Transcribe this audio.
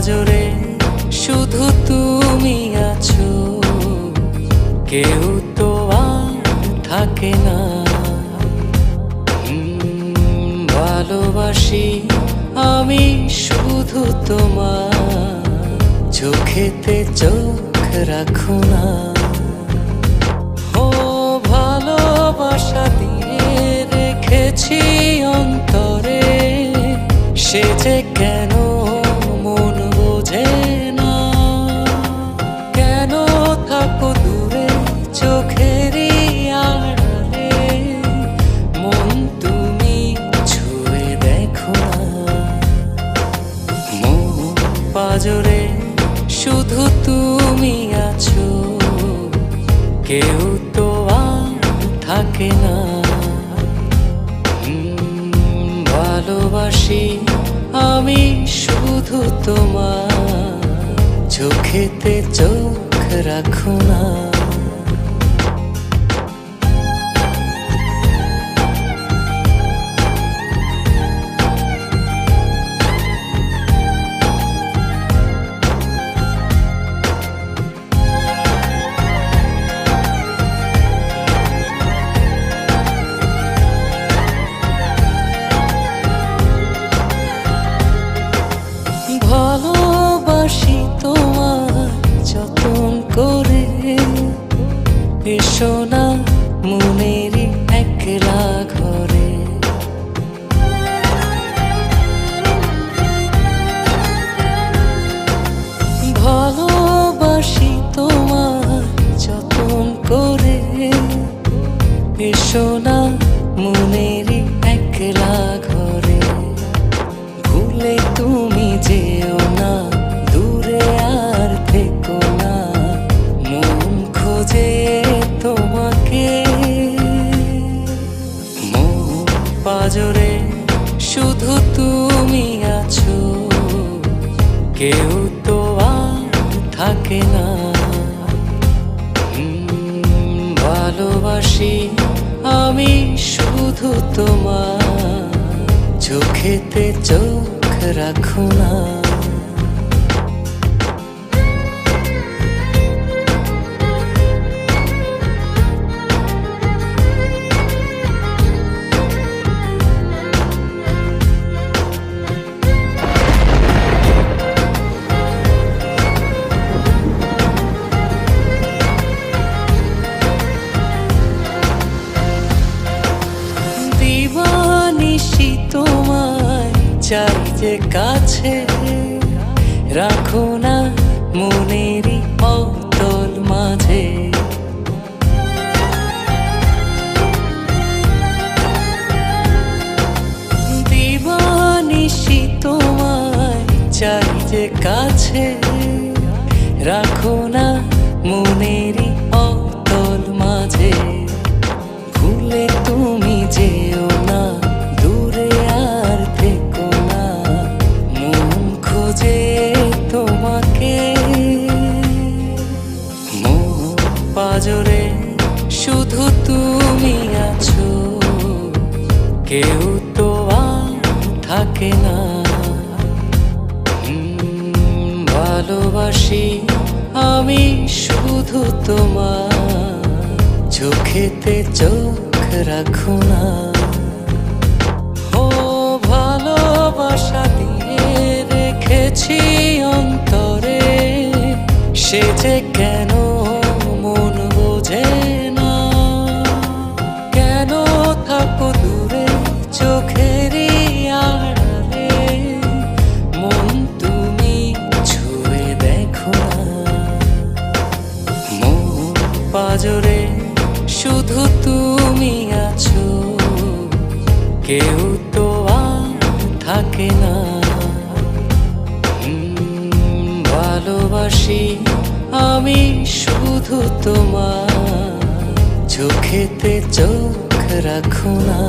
পাজরে শুধু তুমি আছো, কেউ তো আর থাকে না। ভালোবাসি আমি শুধু তোমার, চোখেতে চোখ রাখো না। ও ভালোবাসা দিয়ে রেখেছি অন্তরে, সে যে কেন মন বোঝে না। কেন থাকো দূরে চোখেরই আড়ালে, মন তুমি ছুঁয়ে দেখো না। মন পাজরে শুধু তুমি আছো, কেউ তো আর থাকে না। ভালোবাসি আমি শুধু তোমার, চোখেতে চোখ রাখো না। ভালোবাসি তোমার যতন করে, এসো না মনেরই একলা ঘরে। ভালোবাসি তোমার যতন করে, এসো না মনেরই একলা ঘরে। ভুলে তুমি যেও না, দূরে আর থেকো না, মন খোঁজে তোমাকে। মন পাজরে শুধু তুমি আছো, কেউ তো আর থাকে না। ভালোবাসি আমি শুধু তোমার, চোখেতে চোখ রাখো না। দিবানিশি তোমায় চাই যে কাছে, রাখো না মনেরই অতল মাঝে। দিবানিশি তোমায় চাই যে কাছে, রাখো না মনেরই অতল মাঝে। ভুলে তুমি যেও না, দূরে আর থেকো না, মন খোঁজে তোমাকে। মন পাজরে শুধু তুমি আছো, কেউ তো আর থাকে না। ভালোবাসি আমি শুধু তোমার, চোখেতে চোখ রাখো না। ও ভালোবাসা দিয়ে রেখেছি অন্তরে, সে যে কেন মন বোঝে না। কেন থাকো দূরে চোখেরই আড়ালে, মন তুমি ছুঁয়ে দেখো না। মন পাজরে শুধু তুমি আছো, কেউ তো আর থাকে না। ভালোবাসি আমি শুধু তোমার, চোখেতে চোখ রাখো না।